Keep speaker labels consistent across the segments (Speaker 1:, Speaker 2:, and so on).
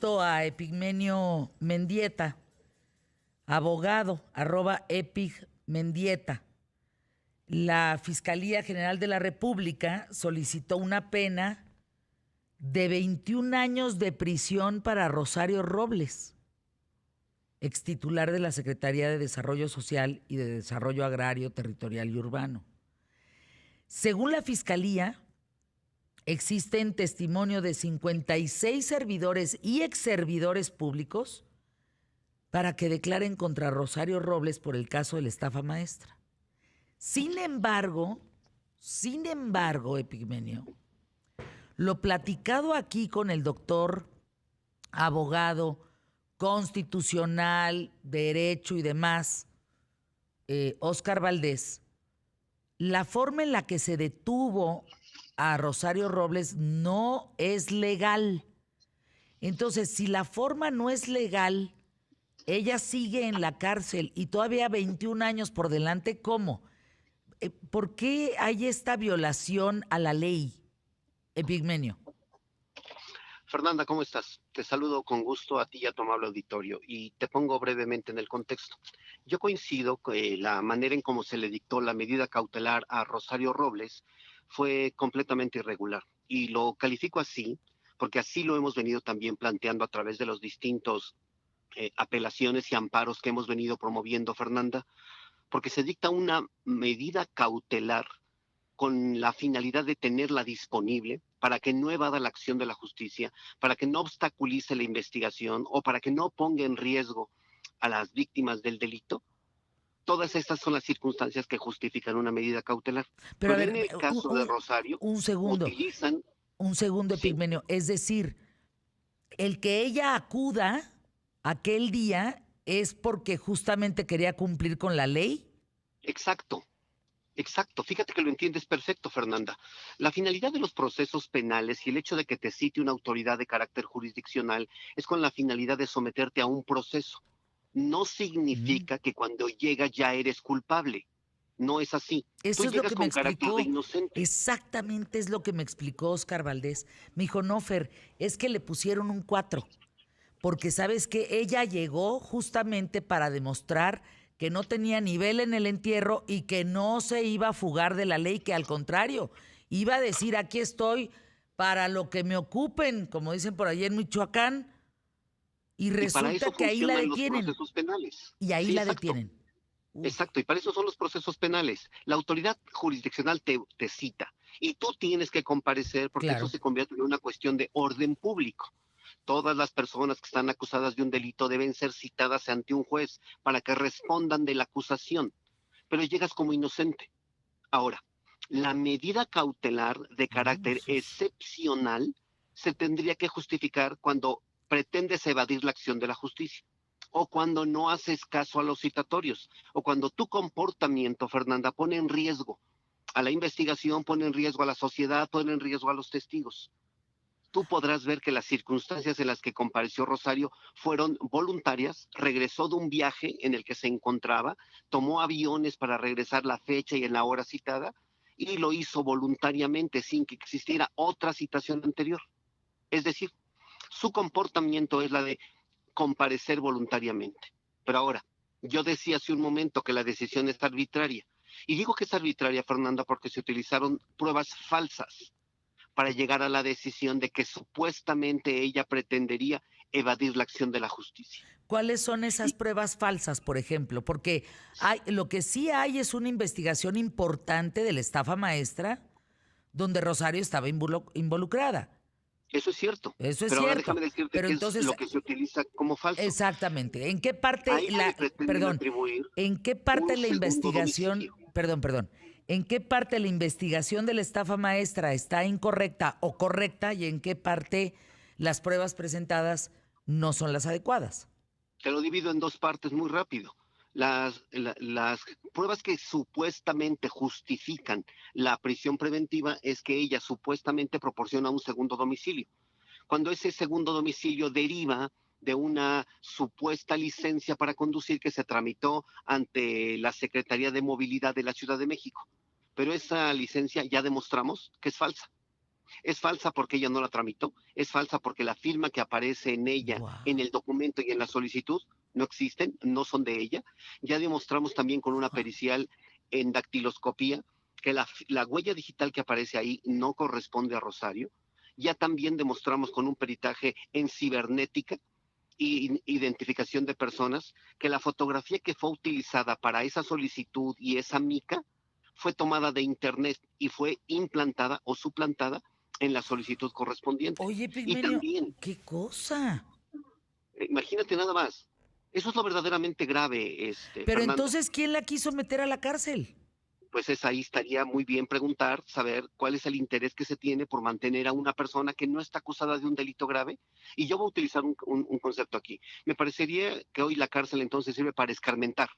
Speaker 1: visto a Epigmenio Mendieta, abogado, @Epig Mendieta. La Fiscalía General de la República solicitó una pena de 21 años de prisión para Rosario Robles, extitular de la Secretaría de Desarrollo Social y de Desarrollo Agrario, Territorial y Urbano. Según la Fiscalía, existen testimonio de 56 servidores y exservidores públicos para que declaren contra Rosario Robles por el caso de la estafa maestra. Sin embargo, Epigmenio, lo platicado aquí con el doctor, abogado, constitucional, derecho y demás, Óscar Valdés, la forma en la que se detuvo a Rosario Robles no es legal. Entonces, si la forma no es legal, ella sigue en la cárcel y todavía 21 años por delante, ¿cómo? ¿Por qué hay esta violación a la ley, Epigmenio?
Speaker 2: Fernanda, ¿cómo estás? Te saludo con gusto a ti y a tu amable auditorio y te pongo brevemente en el contexto. Yo coincido que la manera en cómo se le dictó la medida cautelar a Rosario Robles fue completamente irregular y lo califico así porque así lo hemos venido también planteando a través de los distintos apelaciones y amparos que hemos venido promoviendo, Fernanda, porque se dicta una medida cautelar con la finalidad de tenerla disponible para que no evada la acción de la justicia, para que no obstaculice la investigación o para que no ponga en riesgo a las víctimas del delito. Todas estas son las circunstancias que justifican una medida cautelar.
Speaker 1: Pero a
Speaker 2: Pero
Speaker 1: ver,
Speaker 2: en el caso de Rosario,
Speaker 1: un segundo,
Speaker 2: utilizan,
Speaker 1: un segundo,
Speaker 2: sí,
Speaker 1: Epigmenio. Es decir, el que ella acuda aquel día es porque justamente quería cumplir con la ley.
Speaker 2: exacto. Exacto, fíjate que lo entiendes perfecto, Fernanda. La finalidad de los procesos penales y el hecho de que te cite una autoridad de carácter jurisdiccional es con la finalidad de someterte a un proceso. No
Speaker 1: Mm.
Speaker 2: significa que cuando llega ya eres culpable. No es así. Tú
Speaker 1: Eso es lo
Speaker 2: llegas
Speaker 1: que me
Speaker 2: con carácter de
Speaker 1: explicó,
Speaker 2: inocente.
Speaker 1: exactamente es lo que me explicó Óscar Valdés. Me dijo, no, Fer, es que le pusieron un 4, porque sabes que ella llegó justamente para demostrar que no tenía nivel en el entierro y que no se iba a fugar de la ley, que al contrario, iba a decir, aquí estoy para lo que me ocupen, como dicen por allá en Michoacán, y
Speaker 2: Y para
Speaker 1: resulta
Speaker 2: eso
Speaker 1: que ahí la
Speaker 2: funcionan los
Speaker 1: detienen,
Speaker 2: procesos penales.
Speaker 1: y ahí
Speaker 2: Sí,
Speaker 1: la
Speaker 2: exacto.
Speaker 1: detienen. Uf,
Speaker 2: Exacto, y para eso son los procesos penales. La autoridad jurisdiccional te cita y tú tienes que comparecer porque eso
Speaker 1: claro.
Speaker 2: se convierte en una cuestión de orden público. Todas las personas que están acusadas de un delito deben ser citadas ante un juez para que respondan de la acusación, pero llegas como inocente. Ahora, la medida cautelar de
Speaker 1: No,
Speaker 2: carácter
Speaker 1: eso es...
Speaker 2: excepcional se tendría que justificar cuando pretendes evadir la acción de la justicia, o cuando no haces caso a los citatorios, o cuando tu comportamiento, Fernanda, pone en riesgo a la investigación, pone en riesgo a la sociedad, pone en riesgo a los testigos. Tú podrás ver que las circunstancias en las que compareció Rosario fueron voluntarias, regresó de un viaje en el que se encontraba, tomó aviones para regresar la fecha y en la hora citada, y lo hizo voluntariamente sin que existiera otra citación anterior. Es decir, su comportamiento es la de comparecer voluntariamente. Pero ahora, yo decía hace un momento que la decisión es arbitraria. Y digo que es arbitraria, Fernanda, porque se utilizaron pruebas falsas para llegar a la decisión de que supuestamente ella pretendería evadir la acción de la justicia.
Speaker 1: ¿Cuáles son esas
Speaker 2: Y
Speaker 1: pruebas falsas, por ejemplo? Porque lo que sí hay es una investigación importante de la estafa maestra donde Rosario estaba involucrada.
Speaker 2: eso es cierto,
Speaker 1: Eso es
Speaker 2: pero ahora
Speaker 1: cierto.
Speaker 2: déjame decirte
Speaker 1: Pero
Speaker 2: que es
Speaker 1: entonces,
Speaker 2: lo que se utiliza como falso.
Speaker 1: exactamente, ¿en qué
Speaker 2: A
Speaker 1: parte
Speaker 2: ella le pretenden
Speaker 1: perdón,
Speaker 2: atribuir
Speaker 1: en qué parte
Speaker 2: un
Speaker 1: la
Speaker 2: segundo
Speaker 1: investigación,
Speaker 2: domicilio.
Speaker 1: perdón, en qué parte la investigación de la estafa maestra está incorrecta o correcta y en qué parte las pruebas presentadas no son las adecuadas?
Speaker 2: Te lo divido en dos partes muy rápido. Las pruebas que supuestamente justifican la prisión preventiva es que ella supuestamente proporciona un segundo domicilio. Cuando ese segundo domicilio deriva de una supuesta licencia para conducir que se tramitó ante la Secretaría de Movilidad de la Ciudad de México. Pero esa licencia ya demostramos que es falsa. Es falsa porque ella no la tramitó, es falsa porque la firma que aparece en ella,
Speaker 1: Wow.
Speaker 2: en el documento y en la solicitud, no existen, no son de ella. Ya demostramos también con una pericial en dactiloscopía que la huella digital que aparece ahí no corresponde a Rosario. Ya también demostramos con un peritaje en cibernética y identificación de personas que la fotografía que fue utilizada para esa solicitud y esa mica fue tomada de internet y fue implantada o suplantada en la solicitud correspondiente.
Speaker 1: Oye,
Speaker 2: Y
Speaker 1: Pigmenio,
Speaker 2: también,
Speaker 1: ¿qué cosa?
Speaker 2: imagínate nada más, eso es lo verdaderamente grave,
Speaker 1: Pero
Speaker 2: Fernanda.
Speaker 1: entonces, ¿quién la quiso meter a la cárcel?
Speaker 2: Pues ahí estaría muy bien preguntar, saber cuál es el interés que se tiene por mantener a una persona que no está acusada de un delito grave. Y yo voy a utilizar un concepto aquí. Me parecería que hoy la cárcel entonces sirve para escarmentar,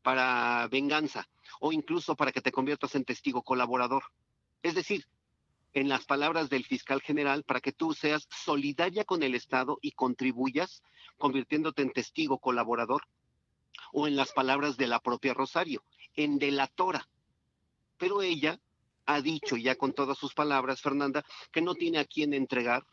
Speaker 2: para venganza o incluso para que te conviertas en testigo colaborador. Es decir, en las palabras del fiscal general, para que tú seas solidaria con el Estado y contribuyas convirtiéndote en testigo colaborador, o en las palabras de la propia Rosario, en delatora. Pero ella ha dicho ya con todas sus palabras, Fernanda, que no tiene a quién entregar,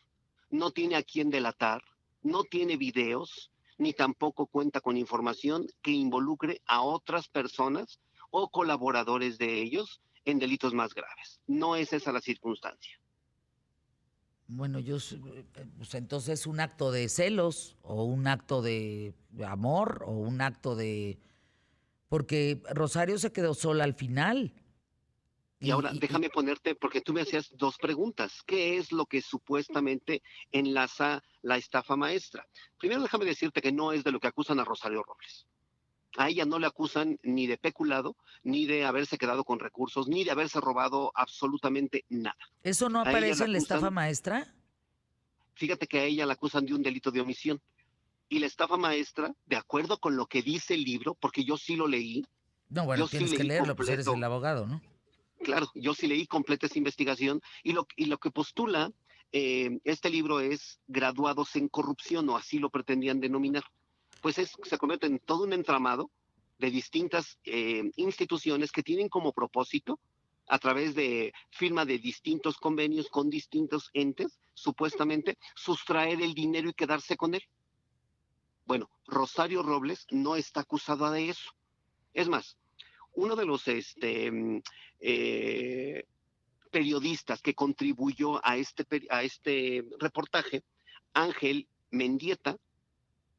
Speaker 2: no tiene a quién delatar, no tiene videos, ni tampoco cuenta con información que involucre a otras personas o colaboradores de ellos en delitos más graves. No es esa la circunstancia.
Speaker 1: Bueno, pues entonces un acto de celos o un acto de amor o un acto de... Porque Rosario se quedó sola al final.
Speaker 2: Y ahora
Speaker 1: Y
Speaker 2: déjame ponerte, porque tú me hacías dos preguntas. ¿Qué es lo que supuestamente enlaza la estafa maestra? Primero déjame decirte que no es de lo que acusan a Rosario Robles. A ella no le acusan ni de peculado, ni de haberse quedado con recursos, ni de haberse robado absolutamente nada.
Speaker 1: ¿eso no
Speaker 2: A ella
Speaker 1: aparece
Speaker 2: la
Speaker 1: en la estafa
Speaker 2: acusan,
Speaker 1: maestra?
Speaker 2: fíjate que a ella la acusan de un delito de omisión. Y la estafa maestra, de acuerdo con lo que dice el libro, porque
Speaker 1: No, bueno,
Speaker 2: yo sí
Speaker 1: tienes que
Speaker 2: leí
Speaker 1: leerlo, pues eres el
Speaker 2: completo,
Speaker 1: abogado, ¿no?
Speaker 2: claro, yo sí leí completa esa investigación, y lo que postula este libro es graduados en corrupción, o así lo pretendían denominar. Pues se convierte en todo un entramado de distintas instituciones que tienen como propósito, a través de firma de distintos convenios con distintos entes, supuestamente, sustraer el dinero y quedarse con él. Bueno, Rosario Robles no está acusada de eso. Es más, uno de los eh, periodistas que contribuyó a este reportaje, Ángel Mendieta,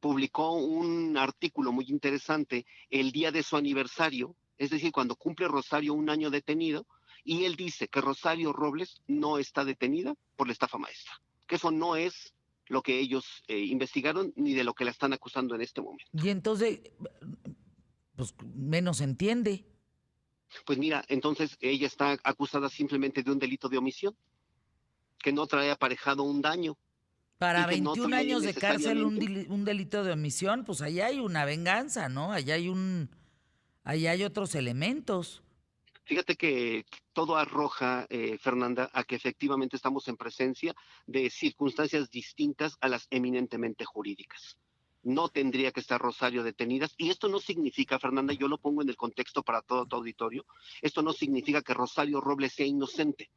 Speaker 2: publicó un artículo muy interesante el día de su aniversario, es decir, cuando cumple Rosario un año detenido, y él dice que Rosario Robles no está detenida por la estafa maestra, que eso no es lo que ellos investigaron ni de lo que la están acusando en este momento.
Speaker 1: Y entonces, pues menos entiende.
Speaker 2: Pues mira, entonces ella está acusada simplemente de un delito de omisión, que no trae aparejado un daño y
Speaker 1: Para
Speaker 2: que no
Speaker 1: 21
Speaker 2: trae
Speaker 1: años de cárcel,
Speaker 2: necesariamente.
Speaker 1: un delito de omisión, pues allá hay una venganza, ¿no? Allá hay otros elementos.
Speaker 2: Fíjate que todo arroja, Fernanda, a que efectivamente estamos en presencia de circunstancias distintas a las eminentemente jurídicas. No tendría que estar Rosario detenidas. Y esto no significa, Fernanda, yo lo pongo en el contexto para todo tu auditorio, esto no significa que Rosario Robles sea inocente,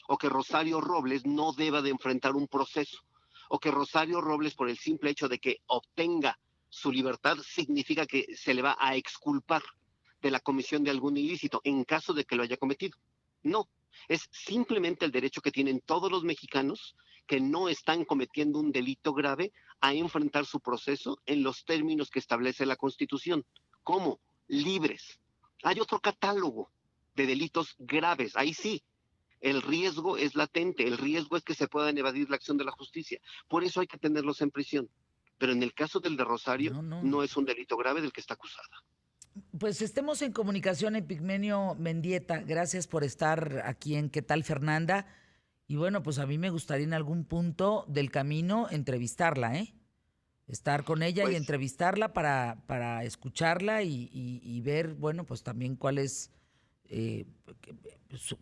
Speaker 2: o que Rosario Robles no deba de enfrentar un proceso, o que Rosario Robles, por el simple hecho de que obtenga su libertad, significa que se le va a exculpar de la comisión de algún ilícito en caso de que lo haya cometido. No, es simplemente el derecho que tienen todos los mexicanos que no están cometiendo un delito grave a enfrentar su proceso en los términos que establece la Constitución. ¿Cómo? Libres. Hay otro catálogo de delitos graves, ahí sí, el riesgo es latente, el riesgo es que se puedan evadir la acción de la justicia. Por eso hay que tenerlos en prisión. Pero en el caso del de Rosario,
Speaker 1: No, no.
Speaker 2: no es un delito grave del que está acusada.
Speaker 1: Pues estemos en comunicación, Epigmenio Mendieta. Gracias por estar aquí en ¿Qué tal, Fernanda? Y bueno, pues a mí me gustaría en algún punto del camino entrevistarla, ¿eh? Estar con ella y
Speaker 2: Pues
Speaker 1: entrevistarla para escucharla y ver, bueno, pues también cuál es, eh, su-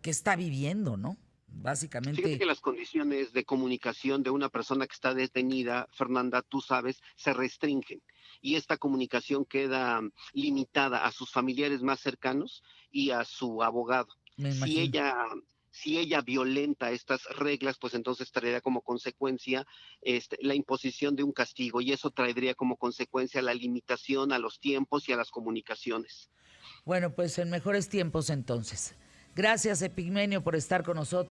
Speaker 1: qué está viviendo, ¿no?
Speaker 2: fíjate
Speaker 1: Básicamente,
Speaker 2: que las condiciones de comunicación de una persona que está detenida, Fernanda, tú sabes, se restringen. Y esta comunicación queda limitada a sus familiares más cercanos y a su abogado.
Speaker 1: me
Speaker 2: Si
Speaker 1: imagino.
Speaker 2: ella, si ella violenta estas reglas, pues entonces traería como consecuencia la imposición de un castigo, y eso traería como consecuencia la limitación a los tiempos y a las comunicaciones.
Speaker 1: Bueno, pues en mejores tiempos entonces. Gracias, Epigmenio, por estar con nosotros.